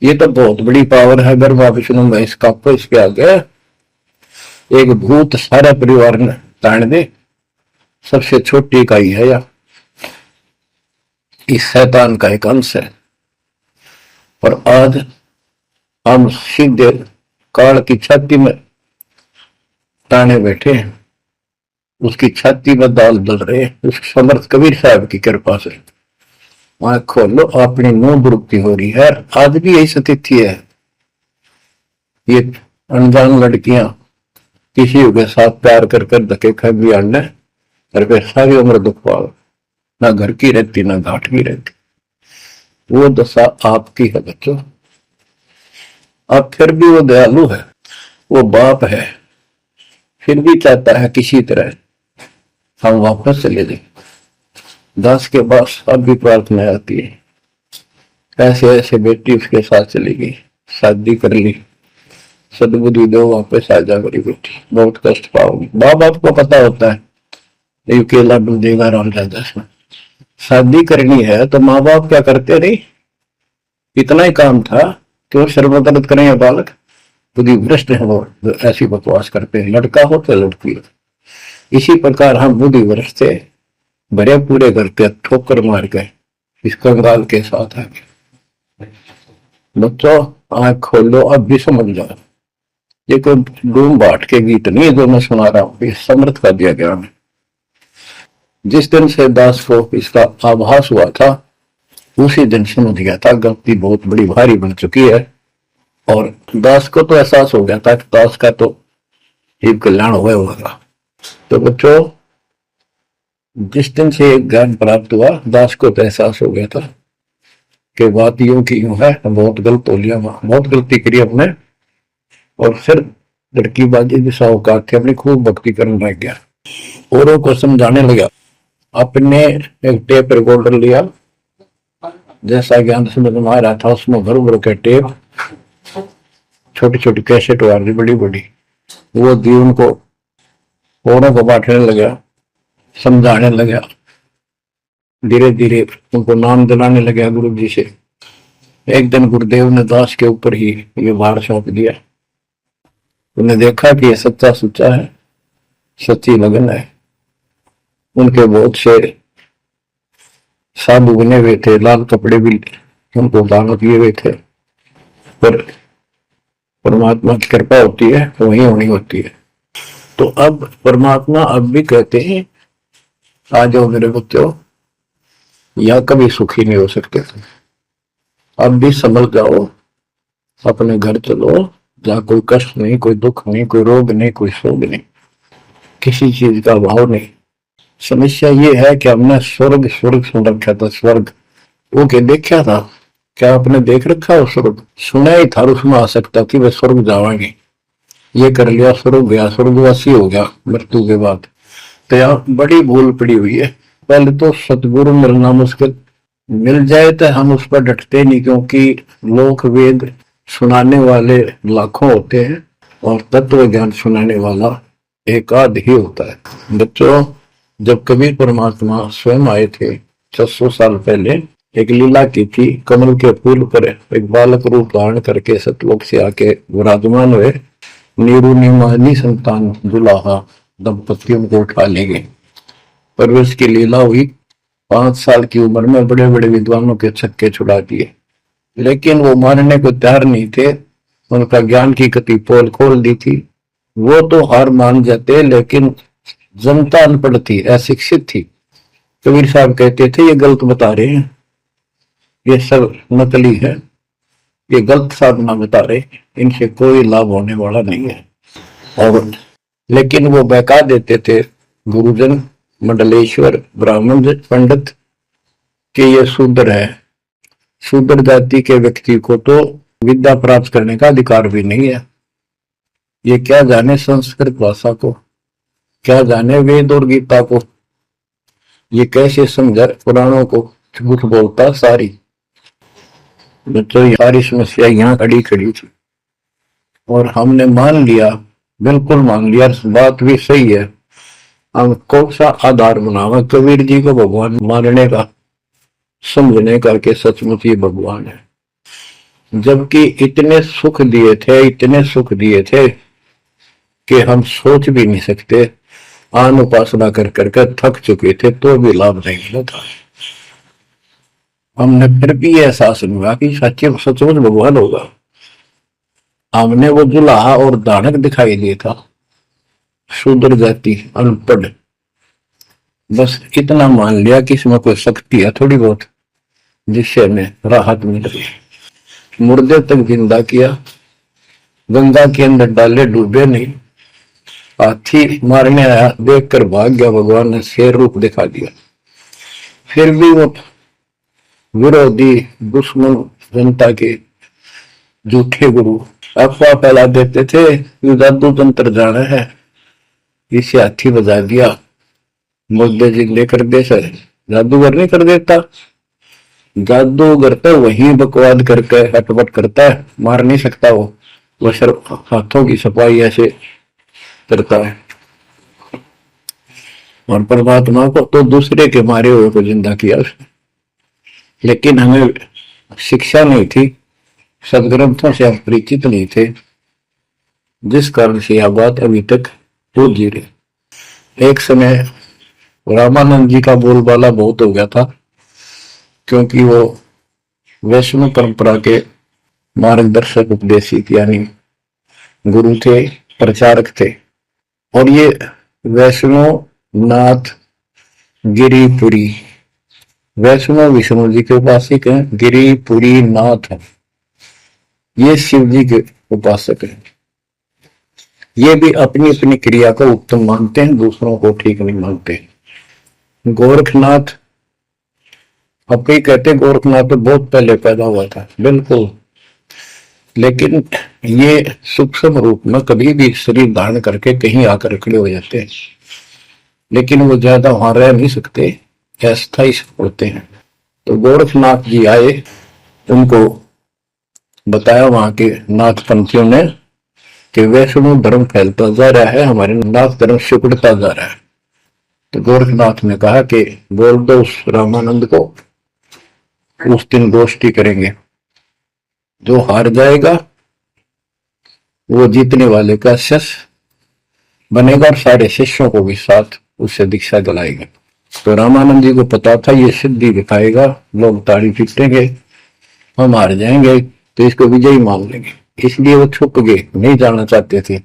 ये तो बहुत बड़ी पावर है। अगर वहां विष्णु में इसका इसके आगे एक भूत सारा परिवार ने ताण दे, सबसे छोटी इकाई है या इस शैतान का एक अंश है। और आज हम सीधे काल की छाती में ताने बैठे हैं, उसकी छाती में दाल दल रहे हैं उस समर्थ कबीर साहब की कृपा से। आंख खोलो, अपनी नो दुरुक्ति हो रही है। आज भी यही स्थिति है। ये अनजान लड़कियां किसी के साथ प्यार कर धक्के खा भी आने और फिर सारी उम्र दुख पाओ, ना घर की रहती ना घाट की रहती। वो दशा आपकी है बच्चों। अब फिर भी वो दयालु है, वो बाप है, फिर भी चाहता है किसी तरह हम वापस चले जाए। दास के पास अब भी प्रार्थना आती है, ऐसे ऐसे बेटी उसके साथ चली गई, शादी कर ली, सदबुद्धि दो वापस आ जा मेरी बेटी, बहुत कष्ट पाओगी। बाप को पता होता है ये केला डूब देगा राम राजा में। शादी करनी है तो माँ बाप क्या करते नहीं, इतना ही काम था कि वो सर्वदर्द करें या बालक बुद्धि भ्रष्ट है, वो ऐसी बकवास करते हैं, लड़का हो तो लड़की हो। इसी प्रकार हम बुद्धि भ्रष्ट थे, भरे पूरे घर पे ठोकर मार गए इस कंगाल के साथ आगे। बच्चों आंख खोलो, अब भी समझ जाओ। ये कोई डूम बाट के गीत नहीं है जो मैं सुना रहा हूं, ये समर्थ का दिया गया है। जिस दिन से दास को इसका आभास हुआ था उसी दिन समझ गया था गलती बहुत बड़ी भारी बन चुकी है। और दास को तो एहसास हो गया था कि दास का तो एक कल्याण हुआ होगा। तो बच्चों, जिस दिन से ज्ञान प्राप्त हुआ, दास को तो एहसास हो गया था कि बात यूं की यूं है, बहुत गलत हो लिया, बहुत गलती करी अपने। और फिर लड़की बाजी भी साहूकार थे, अपनी खूब भक्ति करने लग गया, औरों को समझाने लगा। अपने एक टेप रिकॉर्डर लिया, जैसा ज्ञान समझ में आ रहा था उसमें भर भर के टेप, छोटी छोटी कैसेट आ रही बड़ी बड़ी, वो दी उनको, औरों को बांटने लगा, समझाने लगा, धीरे धीरे उनको नाम दिलाने लगा गुरु जी से। एक दिन गुरुदेव ने दास के ऊपर ही ये भार सौंप दिया। उन्हें देखा कि ये सच्चा सुच्चा है, सच्ची लगन है। उनके बहुत से साधु बने हुए थे, लाल कपड़े भी उनको दान दिए हुए थे, पर परमात्मा की कृपा होती है तो वही होनी होती है। तो अब परमात्मा अब भी कहते हैं, आ जाओ मेरे बच्चों, या कभी सुखी नहीं हो सकते, अब भी समझ जाओ, अपने घर चलो, जहाँ कोई कष्ट नहीं, कोई दुख नहीं, कोई रोग नहीं, कोई शोक नहीं, किसी चीज का अभाव नहीं। समस्या ये है कि हमने स्वर्ग स्वर्ग सुन रखा था, स्वर्ग वो के देखा था, क्या आपने देख रखा है स्वर्ग? सुना ही था, उसमें आ सकता कि वे स्वर्ग जाएंगे, ये कर लिया स्वर्ग गया, स्वर्गवासी हो गया मृत्यु के बाद। तो यहाँ बड़ी भूल पड़ी हुई है। पहले तो सतगुरु मिलना मुश्किल, मिल जाए तो हम उस पर डटते नहीं, क्योंकि लोक वेद सुनाने वाले लाखों होते हैं और तत्व ज्ञान सुनाने वाला एक आध ही होता है। बच्चों, जब कबीर परमात्मा स्वयं आए थे 600 साल पहले, एक लीला की थी, कमल के फूल पर एक बालक रूप धारण करके सतलोक से आके विराजमान हुए, नीरू निमानी संतान दुलाहा दंपतियों को उठा ले गए। परवेश की लीला हुई, 5 साल की उम्र में बड़े बड़े विद्वानों के छक्के छुड़ा दिए, लेकिन वो मानने को तैयार नहीं थे। उनका ज्ञान की कति पोल खोल दी थी, वो तो हार मान जाते, लेकिन जनता अनपढ़ थी, अशिक्षित थी। कबीर साहब कहते थे, ये गलत बता रहे हैं, ये सब नकली है, ये गलत साधना बता रहे, इनसे कोई लाभ होने वाला नहीं है। और लेकिन वो बहका देते थे गुरुजन, मंडलेश्वर, ब्राह्मण पंडित, कि ये शूद्र है, शूद्र जाति के व्यक्ति को तो विद्या प्राप्त करने का अधिकार भी नहीं है, ये क्या जाने संस्कृत भाषा को, क्या जाने वेद और गीता को, ये कैसे समझा पुराणों को, झूठ बोलता सारी। तो ये सारी समस्या यहाँ खड़ी खड़ी थी, और हमने मान लिया, बिल्कुल मान लिया, बात भी सही है। हम कौन सा आधार बनावा कबीर जी को भगवान मानने का, समझने का कि सचमुच ही भगवान है, जबकि इतने सुख दिए थे, इतने सुख दिए थे कि हम सोच भी नहीं सकते। आन उपासना कर करके थक चुके थे, तो भी लाभ नहीं मिला था। हमने फिर भी एहसास नहीं हुआ कि सच्चे सचमुच भगवान होगा। हमने वो दुल्हा और दानक दिखाई दिया था, शूद्र जाति, अनपढ़, बस इतना मान लिया कि इसमें कोई शक्ति है थोड़ी बहुत, जिससे हमें राहत मिल रही। मुर्दे तक जिंदा किया, गंगा के अंदर डाले, डूबे नहीं। हाथी मारने आया, देख कर भाग गया, भगवान ने शेर रूप दिखा दिया। फिर भी वो विरोधी दुश्मन जनता के झूठे गुरु अफवाह फैला देते थे, ये जादू तंत्र जाना है, इसे हाथी बजा दिया, मुद्दे जिंदे कर दे। सर जादूगर नहीं कर देता, जादूगर तो वही बकवाद करके हटपट करता है, मार नहीं सकता वो सिर्फ हाथों की सफाई ऐसे करता है। और परमात्मा को तो दूसरे के मारे हुए को जिंदा किया उसने। लेकिन हमें शिक्षा नहीं थी, सदग्रंथों से हम परिचित नहीं थे, जिस कारण से यह बात अभी तक हो जी रही। एक समय रामानंद जी का बोलबाला बहुत हो गया था, क्योंकि वो वैष्णव परंपरा के मार्गदर्शक उपदेशित यानी गुरु थे, प्रचारक थे। और ये वैष्णव नाथ गिरिपुरी, वैष्णव विष्णु जी के उपासक हैं, गिरिपुरी नाथ है, ये शिव जी के उपासक हैं। ये भी अपनी अपनी क्रिया को उत्तम मानते हैं, दूसरों को ठीक नहीं मानते। गोरखनाथ अब कई कहते हैं गोरखनाथ तो बहुत पहले पैदा हुआ था, बिल्कुल, लेकिन ये सूक्ष्म रूप में कभी भी शरीर धारण करके कहीं आकर खड़े हो जाते हैं, लेकिन वो ज्यादा वहां रह नहीं सकते, अस्थायी होते हैं। तो गोरखनाथ जी आए, उनको बताया वहां के नाथ पंथियों ने कि वैष्णव धर्म फैलता जा रहा है, हमारे नाथ धर्म सिकुड़ता जा रहा है। तो गोरखनाथ ने कहा कि बोल दो उस रामानंद को, उस दिन गोष्ठी करेंगे, जो हार जाएगा वो जीतने वाले का शिष्य बनेगा और सारे शिष्यों को भी साथ उससे दीक्षा दिलाएगा। तो रामानंद जी को पता था ये सिद्धि दिखाएगा, लोग ताड़ी पीटेंगे, हम हार जाएंगे तो इसको विजयी मान लेंगे, इसलिए वो छुप गए, नहीं जाना चाहते थे।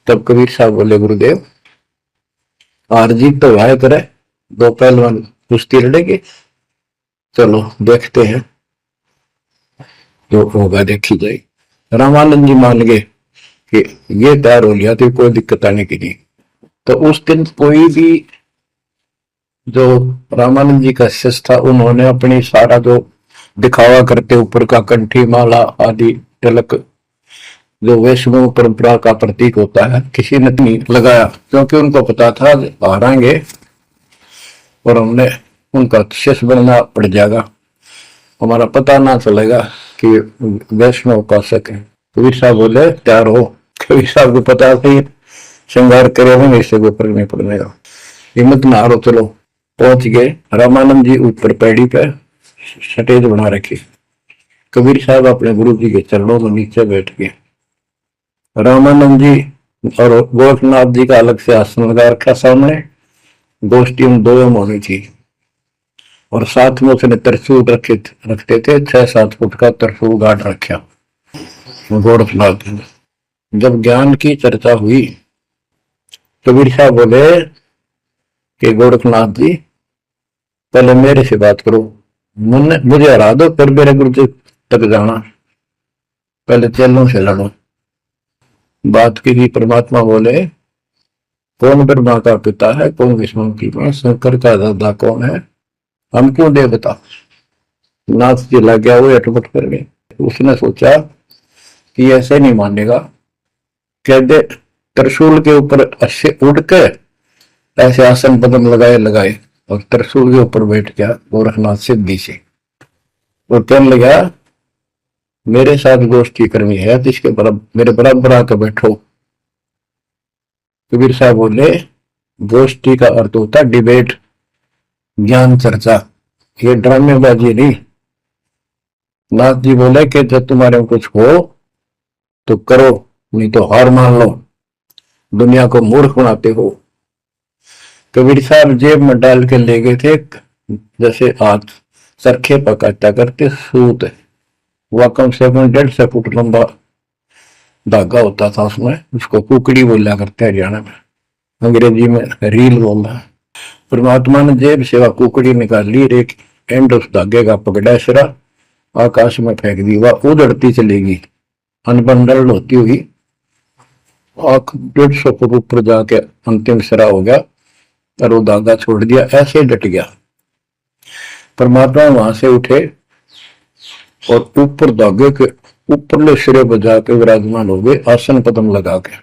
तब कबीर साहब बोले गुरुदेव हार जीत तो है करे, दो पहलवान कुश्ती लड़ेंगे, चलो देखते हैं, जो होगा देखी जाए। रामानंद जी मान गए कि ये तैयार हो लिया तो कोई दिक्कत आने की नहीं। तो उस दिन कोई भी जो रामानंद जी का शिष्य था, उन्होंने अपनी सारा जो दिखावा करते ऊपर का कंठी माला आदि तिलक जो वैष्णव परंपरा का प्रतीक होता है, किसी ने नहीं लगाया, क्योंकि उनको पता था हारेंगे और हमने उनका शिष्य बनना पड़ जाएगा, हमारा पता ना चलेगा कि वैष्णव उपासक है। कबीर साहब बोले तैयार हो। कबीर साहब को पता था श्रृंगार करेंगे, इससे कोई फर्क नहीं पड़ेगा, हिम्मत ना हारो, चलो। पहुंच गए, रामानंद जी ऊपर पैड़ी पे स्टेज बना रखी, कबीर साहब अपने गुरु जी के चरणों में नीचे बैठ गए, रामानंद जी और गोरखनाथ जी का अलग से आसन लगा रखा सामने, गोष्ठी उन दो में होनी थी, और साथ में उसने त्रिशूल रखते थे, 6-7 फुट का त्रिशूल गाड़ रखा गोरखनाथ जी। जब ज्ञान की चर्चा हुई, कबीर साहब बोले कि गोरखनाथ जी पहले मेरे से बात करो, मुझे हरा दो फिर मेरे गुरु जी तक जाना, पहले चेलों से लड़ो। बात की परमात्मा बोले कौन ब्रह्मा का पिता है, कौन विष्णु की मां, शंकर का दादा कौन है, हम क्यों देवता। नाथ जी लग गया, वो अटपट कर गए। उसने सोचा कि ऐसे नहीं मानेगा, कह दे त्रिशूल के ऊपर अच्छे उड़ के ऐसे आसन पदम लगाए और त्रिशूल के ऊपर बैठ गया गोरखनाथ सिद्धि से, और कहने लगा मेरे साथ गोष्ठी करनी है तो इसके मेरे बराबर आकर बैठो। कबीर साहब बोले गोष्ठी का अर्थ होता है डिबेट, ज्ञान चर्चा, ये ड्रामेबाजी नहीं। नाथ जी बोले कि जब तुम्हारे में कुछ हो तो करो, नहीं तो हार मान लो, दुनिया को मूर्ख बनाते हो। कबीर साहब जेब में डाल के ले गए थे, जैसे आज चरखे पकाता करते सूत, वह कम से कम 1.5 फुट लंबा धागा होता था, उसमें उसको कुकड़ी बोला करते हैं हरियाणा में, अंग्रेजी में रील बोलना है। परमात्मा ने जेब से वह कुकड़ी निकाल ली, एक एंड उस धागे का पकड़ा सिरा, आकाश में फेंक दी, वह उड़ती चलेगी अनबंडल होती हुई, 150 फुट ऊपर जाके अंतिम सिरा हो गया और वो धागा छोड़ दिया, ऐसे डट गया। परमात्मा वहां से उठे और ऊपर धागे के ऊपरले सिरे बजा के विराजमान हो गए, आसन पदम लगा के।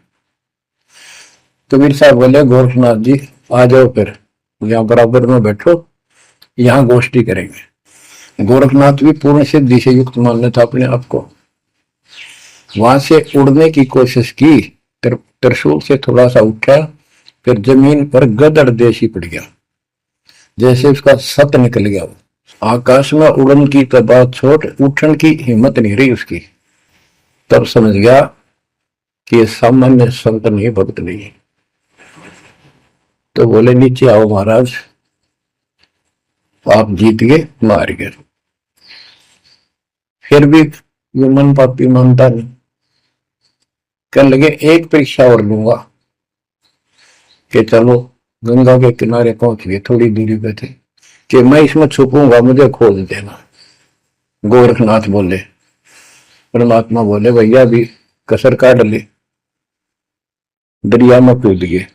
कबीर साहब बोले गोरखनाथ जी आ जाओ, फिर यहाँ बराबर में बैठो, यहाँ गोष्ठी करेंगे। गोरखनाथ भी पूर्ण सिद्धि से युक्त मान लेता अपने आप को, वहां से उड़ने की कोशिश की, त्रिशूल से थोड़ा सा उठा, फिर जमीन पर गदड़ देशी पड़ गया, जैसे उसका सत निकल गया। आकाश में उड़न की तो बात छोड़, उठन की हिम्मत नहीं रही उसकी। तब समझ गया कि ये सामान्य संत नहीं, भक्त नहीं। तो बोले नीचे आओ महाराज, आप जीत गए, मार गए। फिर भी ये मन पापी मानता नहीं, कहने लगे एक परीक्षा और लूंगा, कि चलो गंगा के किनारे पहुंच गए, थोड़ी दूरी पे थे, कि मैं इसमें छुपूंगा, मुझे खोज देना। गोरखनाथ बोले, परमात्मा बोले भैया भी कसर काट ले, दरिया में कूद गए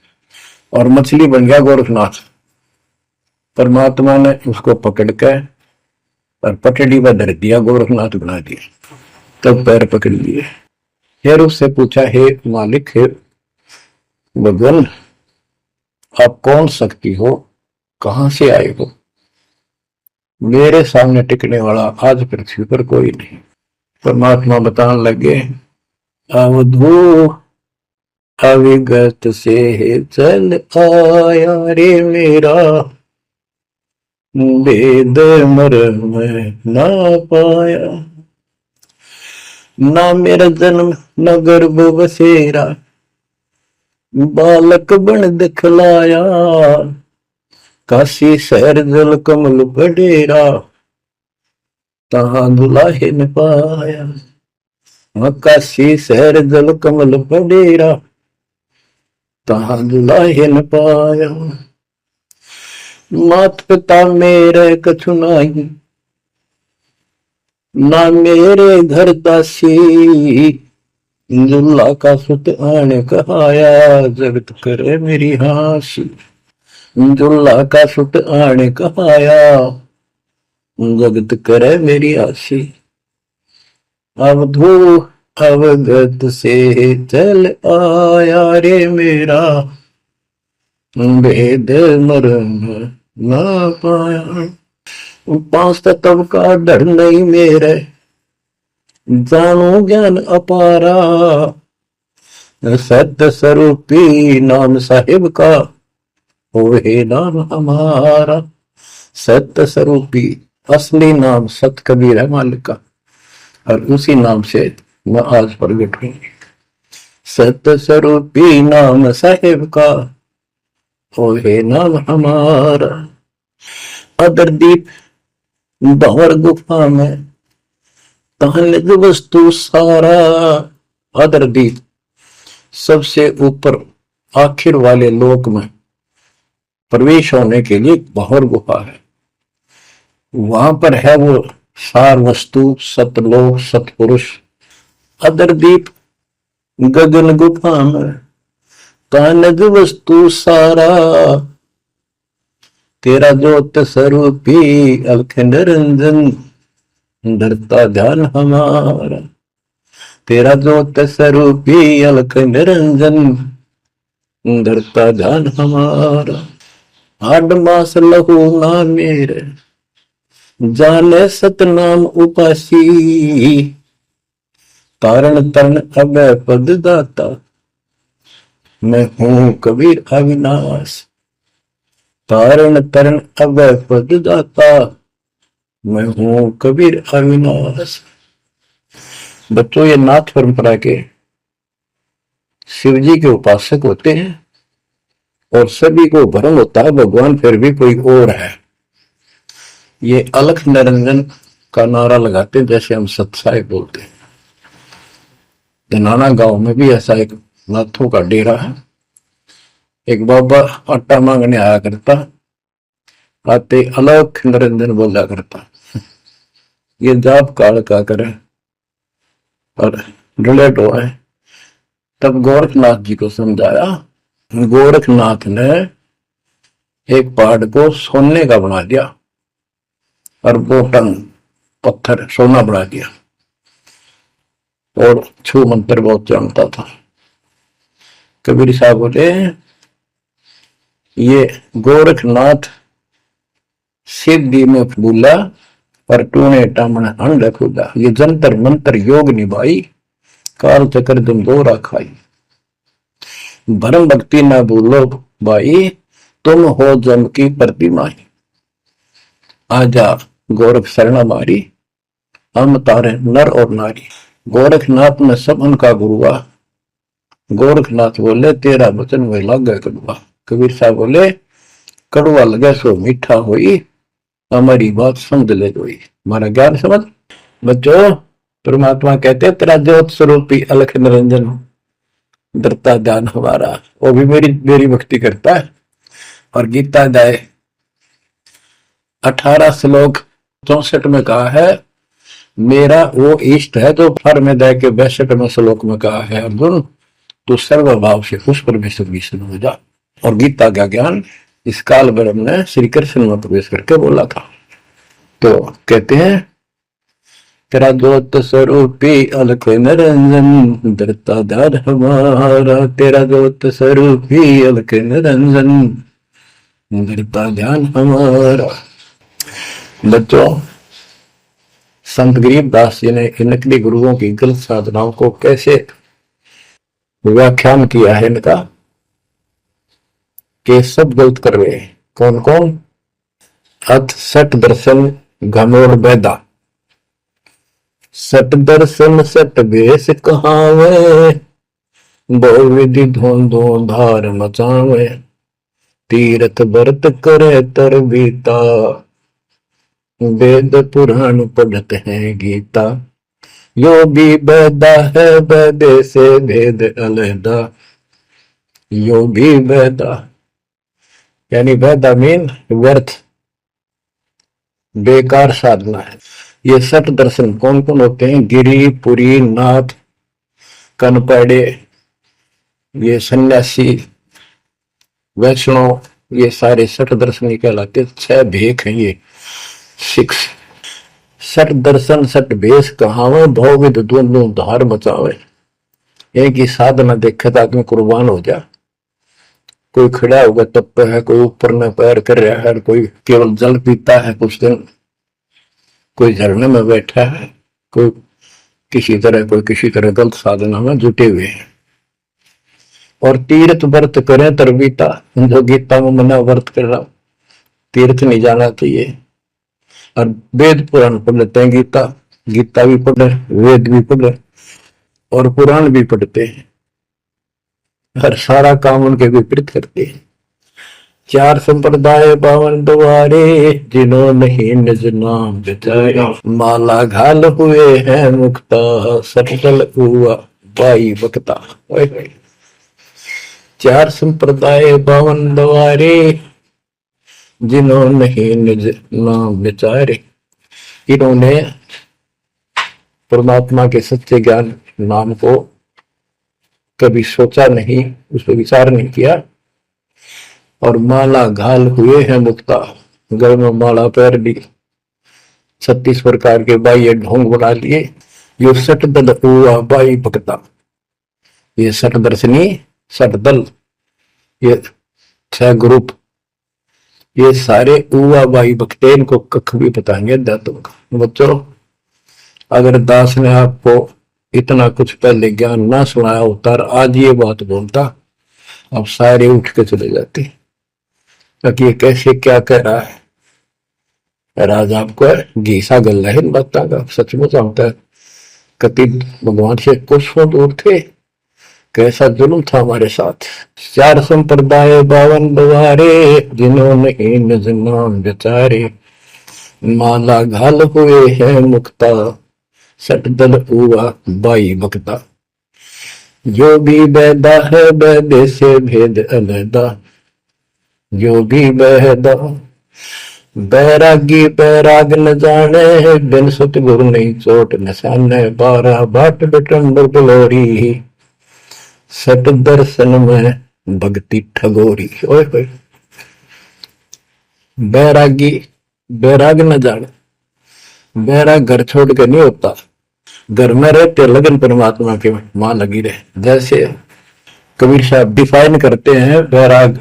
और मछली बन गया गोरखनाथ। परमात्मा ने उसको पकड़ के और पटड़ी पर धर दिया, गोरखनाथ बना दिया। तब पैर पकड़ लिए। फिर उससे पूछा, हे मालिक, हे भगवान, आप कौन शक्ति हो, कहां से आए हो? मेरे सामने टिकने वाला आज पृथ्वी पर कोई नहीं। परमात्मा बताने लगे, अवधू अविगत से चल आया रे मेरा, वेद मर्म ना पाया। ना मेरा जन्म न गर्भ बसेरा, बालक बन दिखलाया। काशी शहर जल कमल बडेरा, तहां दुलाहे न पाया। काशी शहर जल कमल बडेरा, तहां दुलाहे न पाया। मात पिता मेरे कछु नाही, ना मेरे घर दासी। दुल्ला का सुत आन कहाया, जगत करे मेरी हासी। दुल्ला का सुत आन कहाया, जगत करे मेरी हासी। अवधू अवगत से चल आया रे मेरा, वेद मर्म ना पाया। पांच तत्व का डर नहीं मेरे, जानू ज्ञान अपारा। सत्य स्वरूपी नाम साहिब का, होए नाम हमारा। सत्य स्वरूपी असली नाम सत कबीर है मालिक का, और उसी नाम से मैं आज प्रगट हूं। सत्य स्वरूपी नाम साहिब का, होए नाम हमारा। अदरदीप भंवर गुफा में तहलज वस्तु सारा। अदरदीप सबसे ऊपर आखिर वाले लोक में प्रवेश होने के लिए भंवर गुफा है। वहां पर है वो सार वस्तु, सतलोक, सतपुरुष। अदरदीप गगन गुफा में तहलज वस्तु सारा। तेरा ज्योत स्वरूपी अलख निरंजन, धरता ध्यान हमारा। तेरा ज्योत स्वरूपी अलख निरंजन, धरता ध्यान हमारा। हाड मास लहू ना मेरे, जाने सतनाम उपासी। तारण तरण अभय पद दाता, मैं हूं कबीर अविनाश। तारण तरण अभय पद दाता, मैं हूं कबीर अविनाश। बच्चों, ये नाथ परंपरा के शिव जी के उपासक होते हैं और सभी को भ्रम होता है भगवान फिर भी कोई और है। ये अलख निरंजन का नारा लगाते हैं, जैसे हम सत्साई बोलते हैं। धनाना गांव में भी ऐसा एक नाथों का डेरा है। एक बाबा आटा मांगने आया करता, आते अलख निरंजन बोला करता। ये जाप काल का करे और रिलेट हुआ है। तब गोरखनाथ जी को समझाया। गोरखनाथ ने एक पहाड़ को सोने का बना दिया और वो टन पत्थर सोना बना दिया, और छू मंत्र बहुत जानता था। कबीर साहब बोले, ये गोरखनाथ सिद्धि में भूला पर टूने टामण अंड खुदा। ये जंतर मंत्र योग निभाई, काल चक्र तुम दोरा खाई। भरम भक्ति न भूलो भाई, तुम हो जम की प्रतिमाई। आजा गोरख शरण मारी, हम तारे नर और नारी। गोरखनाथ में सब उनका गुरुआ। गोरखनाथ बोले, तेरा वचन में लागे कड़ुआ। कबीर साहब बोले, कड़ुआ लगे सो मीठा होई, हमारी बात समझ ले जोई। हमारा ज्ञान समझ। बच्चों, परमात्मा कहते हैं, तेरा ज्योत स्वरूपी अलख निरंजन, डरता ध्यान हमारा। वो भी मेरी भक्ति करता है। और गीता अध्याय 18 श्लोक 64 में कहा है, मेरा वो इष्ट है जो फर में दे के 62वें श्लोक में कहा है, अर्जुन तो सर्वभाव से उस परमेश्वर की शरण हो जा। और गीता का ज्ञान इस काल ब्रह्म ने श्री कृष्ण में प्रवेश करके बोला था। तो कहते हैं तेरा ज्योत स्वरूपी अलख निरंजन धरता धार हमारा, तेरा ज्योत स्वरूपी अलख निरंजन धरता ध्यान हमारा। बच्चों, संत गरीबदास जी ने इन नकली गुरुओं की गलत साधनाओं को कैसे व्याख्यान किया है इनका, कि सब गलत कर रहे हैं। कौन कौन? अथ सट दर्शन घनोर बैदा, सट दर्शन सट बेस कहावे, बहु विधि धोंधो धार मचावे, तीर्थ व्रत करे तर बीता, वेद पुराण पढ़ते हैं गीता, यो भी बैदा है बैदे से भेद अलहदा, यो भी बैदा यानी बैदा मीन व्यर्थ बेकार साधना है। ये सठ दर्शन कौन कौन होते हैं? गिरी, पुरी, नाथ, कनपड़े, ये सन्यासी, वैष्णव, ये सारे सठ दर्शन कहलाते। 6 भेख हैं ये, 6। सठ दर्शन सठ भेष कहावे, भवविद दोनों धार बचावे। एक ही साधना देखे तो आदमी कुर्बान हो जा। कोई खड़ा होगा तप है, कोई ऊपर में पैर कर रहा है, कोई केवल जल पीता है कुछ दिन, कोई झरने में बैठा है, कोई किसी तरह गलत साधना में जुटे हुए हैं। और तीर्थ व्रत करें तरबीता, जो गीता में मना व्रत कर रहा, तीर्थ नहीं जाना चाहिए। और वेद पुराण पढ़ लेते हैं, गीता भी पढ़े, वेद भी पढ़े और पुराण भी पढ़ते हैं, हर सारा काम उनके विपरीत करते हैं। 4 संप्रदाय 52 द्वारे, जिन्हों नहीं निज नाम बिचारे, माला घाल हुए हैं मुक्ता, सटल हुआ बाई बकता। 4 संप्रदाय 52 द्वारे, जिन्हों नहीं निज नाम विचारे। इन्होंने परमात्मा के सच्चे ज्ञान नाम को कभी सोचा नहीं, उस पर विचार नहीं किया। और माला घाल हुए हैं मुक्ता, गल में माला पैर ली, 36 प्रकार के बाह्य ढोंग बना लिए। यो सठ दल हुआ बाई भक्ता, ये सठ दर्शनी, सठ दल, ये 6 ग्रुप, ये सारे उवा बाई भक्ते, इनको कख भी बताएंगे दातों का। बच्चों, अगर दास ने आपको इतना कुछ पहले ज्ञान ना सुनाया होता और आज ये बात बोलता, अब सारे उठ के चले जाते ताकि ये कैसे क्या कह रहा है। राज आपको घीसा गल है इन बातों का, सचमुच होता है। कति भगवान से कुछ दूर थे, कैसा जुल्म था हमारे साथ। 4 संप्रदाय 52 द्वारे, जिन्होंने निज नाम विचारे, माला घाल हुए हैं मुक्ता, सट दल हुआ बाई बकता। जो भी बैदा है बैदे से भेद अलहदा, जो भी बैदा। बैरागी बैराग न जाने, बिन सतगुरु नहीं चोट निशाने, 12 बाट बटंबर बलोरी, सट दर्शन में भक्ति ठगोरी। ओए होए, बैरागी बैराग न जाने, बैराग घर छोड़ के नहीं होता, घर में रहते लगन परमात्मा के मां लगी रहे। जैसे कबीर साहब डिफाइन करते हैं बैराग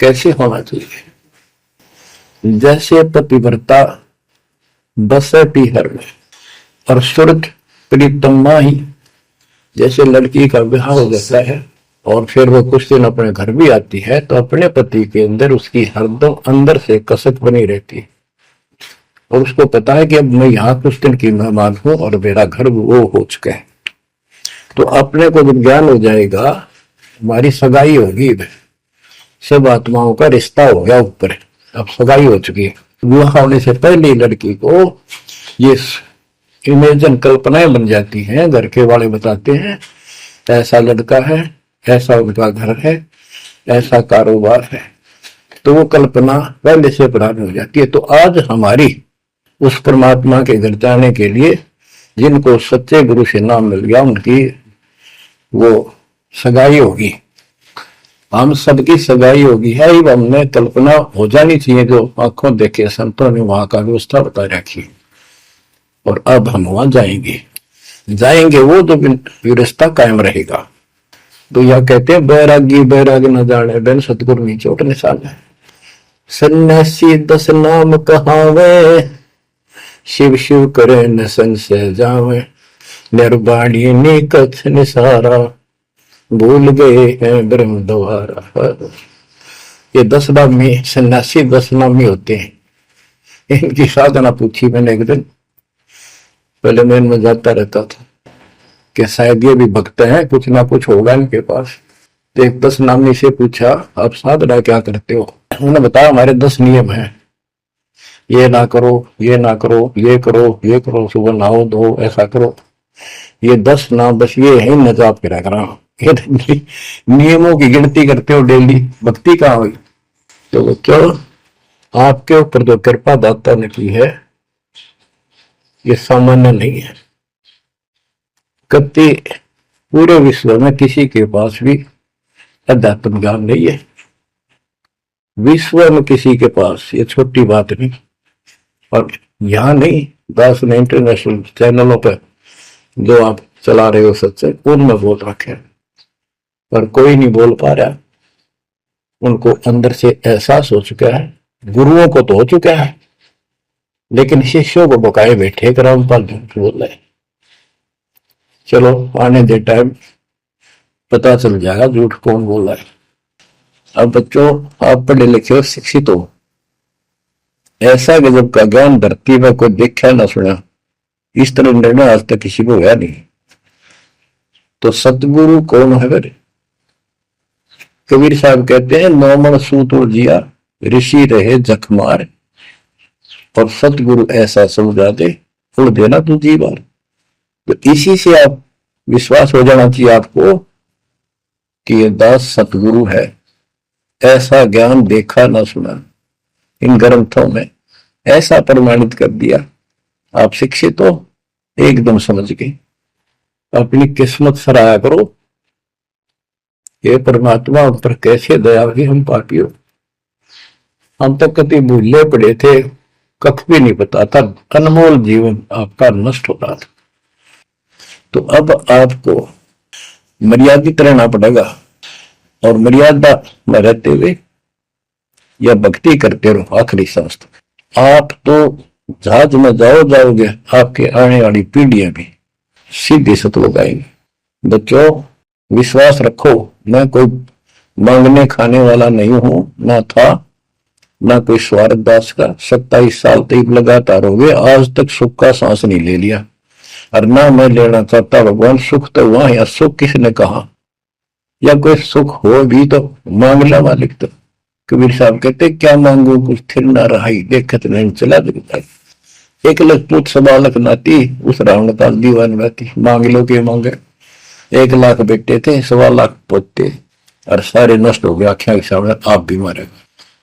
कैसे होना चाहिए। जैसे पतिव्रता बसे पीहर में और सूरज प्रीतम माही, जैसे लड़की का विवाह हो जाता है और फिर वो कुछ दिन अपने घर भी आती है, तो अपने पति के अंदर उसकी हरदम अंदर से कसक बनी रहती है और उसको पता है कि अब मैं यहाँ कुछ दिन की मेहमान हूं और मेरा घर वो हो चुका है। तो अपने को जब ज्ञान हो जाएगा, हमारी सगाई होगी, सब आत्माओं का रिश्ता हो गया ऊपर, अब सगाई हो चुकी है। विवाह होने से पहले लड़की को ये इमेजन कल्पनाएं बन जाती हैं। घर के वाले बताते हैं ऐसा लड़का है, ऐसा उनका घर है, ऐसा कारोबार है, तो वो कल्पना पहले से पुरानी हो जाती है। तो आज हमारी उस परमात्मा के घर जाने के लिए जिनको सच्चे गुरु से नाम मिल गया, उनकी वो सगाई होगी, हम सबकी सगाई होगी है। हमने कल्पना हो जानी चाहिए, जो आंखों देखे संतों ने वहां का व्यवस्था बता रखी। और अब हम वहां जाएंगे, जाएंगे वो जो रिश्ता कायम रहेगा। तो यह कहते हैं बैरागी बैराग न जाने बिन सतगुरु नी चोट निशान है। सन्यासी 10 नाम कहावे, शिव शिव करे न संशय जावे, निर्वाणी ने कथ निसारा, भूल गए हैं ब्रह्म द्वारा। ये 10 नामी सन्यासी 10 नामी होते हैं। इनकी साधना पूछी मैंने एक दिन, पहले मैं इनमें जाता रहता था कि शायद ये भी भक्त हैं, कुछ ना कुछ होगा इनके पास। तो एक 10 नामी से पूछा, आप साधना क्या करते हो? उन्होंने बताया हमारे 10 नियम हैं, ये ना करो, ये ना करो, ये करो, ये करो, सुबह नहाओ धो, ऐसा करो। ये 10 नाम बस ये है न जाप करा करा। नियमों की गिनती करते हो डेली, भक्ति कहाँ हुई? तो बच्चों, आपके ऊपर जो कृपा दाता ने की है ये सामान्य नहीं है। कति पूरे विश्व में किसी के पास भी अध्यात्म ज्ञान नहीं है, विश्व में किसी के पास, ये छोटी बात नहीं। और यहाँ नहीं, दास ने इंटरनेशनल चैनलों पर जो आप चला रहे हो सत्संग, उनमें बोल रखे, पर कोई नहीं बोल पा रहा। उनको अंदर से एहसास हो चुका है, गुरुओं को तो हो चुका है, लेकिन शिष्यों को बकाए बैठे कि रामपाल झूठ बोल रहे। चलो आने दे टाइम, पता चल जाएगा झूठ कौन बोल रहा है। अब बच्चों, आप पढ़े लिखे हो, शिक्षित हो, ऐसा गजब का ज्ञान धरती में कोई देखा ना सुना, इस तरह निर्णय आज तक किसी को हुआ नहीं। तो सतगुरु कौन है? फिर कबीर साहब कहते हैं, नौमन सूत जिया ऋषि रहे जखमार, और सतगुरु ऐसा समझा दे उड़ देना तू जी बार। तो इसी से आप विश्वास हो जाना चाहिए आपको कि ये दास सतगुरु है। ऐसा ज्ञान देखा ना सुना, इन ग्रंथों में ऐसा प्रमाणित कर दिया। आप शिक्षित हो, एकदम समझ गए, अपनी किस्मत सराहा करो। ये परमात्मा पर कैसे दया हुई, हम पापी हो। हम तक कभी भूले पड़े थे, कख भी नहीं पता था, अनमोल जीवन आपका नष्ट हो रहा था। तो अब आपको मर्यादित रहना पड़ेगा, और मर्यादा में रहते हुए या भक्ति करते रहो आखिरी सांस तक। आप तो जहाज में जाओगे, आपके आने वाली पीढ़ियां भी सीधे सतलोक आएंगे। बच्चों, विश्वास रखो, मैं कोई मांगने खाने वाला नहीं हूं, ना था, ना कोई स्वार्थ दास का। 27 साल तक लगातार हो गए, आज तक सुख का सांस नहीं ले लिया, और ना मैं लेना चाहता। भगवान सुख तो वहां, या सुख किसने कहा? या कोई सुख हो भी तो मांग ला मालिक। तो कबीर साहब कहते, क्या मांगू कुछ थिर ना रहाई, देखत नहीं चला दिखता। 1 लाख पूछ 1.25 लाख नाती, उस रावण का दीवान रहती, मांग लो के मांगे। 1 लाख बेटे थे, 1.25 लाख पोते, और सारे नष्ट हो गए आख्या के सामने, आप भी मारेगा।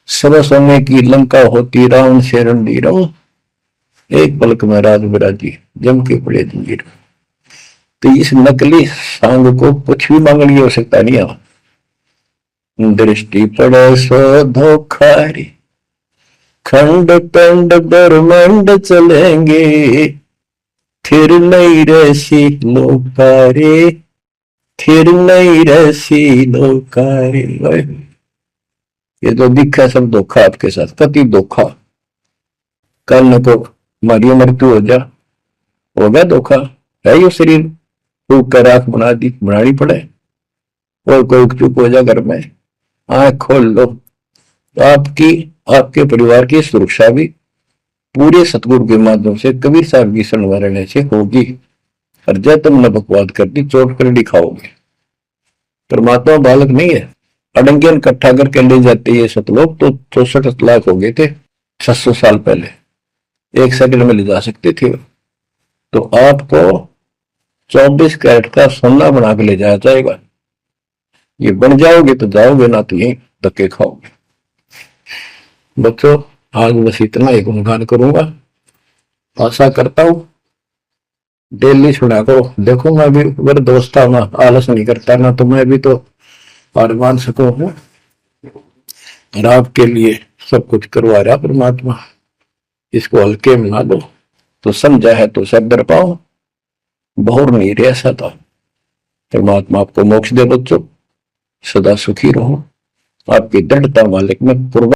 सब सोने की लंका होती, रावण से रणधीर, एक पलक में राज बिराजी, जम के पड़े जंजीर। तो इस नकली सांग को कुछ भी मांगने हो सकता नहीं है। दृष्टि पड़े सो धोखारी, खंड पंड ब्रह्मांड चलेंगे, फिर नहीं रसी लोकारे, फिर नहीं रसी लोकारे। ये तो दिखा सब धोखा आपके साथ, कति धोखा। कल न को हमारी मृत्यु हो जा, हो गया धोखा, है ये शरीर फूक कर आंख बनानी पड़े, और कोई चुप हो जा घर में, आंख खोल लो। तो आपकी, आपके परिवार की सुरक्षा भी पूरे सतगुरु के माध्यम से, कबीर साहब की शरण रहने से होगी। और जब तुमने बकवाद कर दी, चोट कर दिखाओगे। परमात्मा बालक नहीं है, अड़ंगियन इकट्ठा करके ले जाते ये सतलोक। तो 64 लाख हो गए थे 600 साल पहले, 1 सेकंड में ले जा सकते थे। तो आपको 24 कैरेट का सोना बना के ले जाया जाएगा। ये बन जाओगे तो जाओगे, ना तो यही धक्के खाओगे। बच्चों, आज बस इतना ही गुणगान करूंगा। आशा करता हूं डेली सुना करो। देखो मैं भी अगर दोस्त था मैं आलस नहीं करता ना, तो मैं भी तो हार मान सकूं हूँ। और आपके लिए सब कुछ करवा रहा परमात्मा, इसको हल्के में ना लो। तो समझा है तो सब दर पाओ, बहुर नहीं रह सकता। परमात्मा आपको मोक्ष दे बच्चों, सदा सुखी रहो। आपकी दृढ़ता मालिक में पूर्व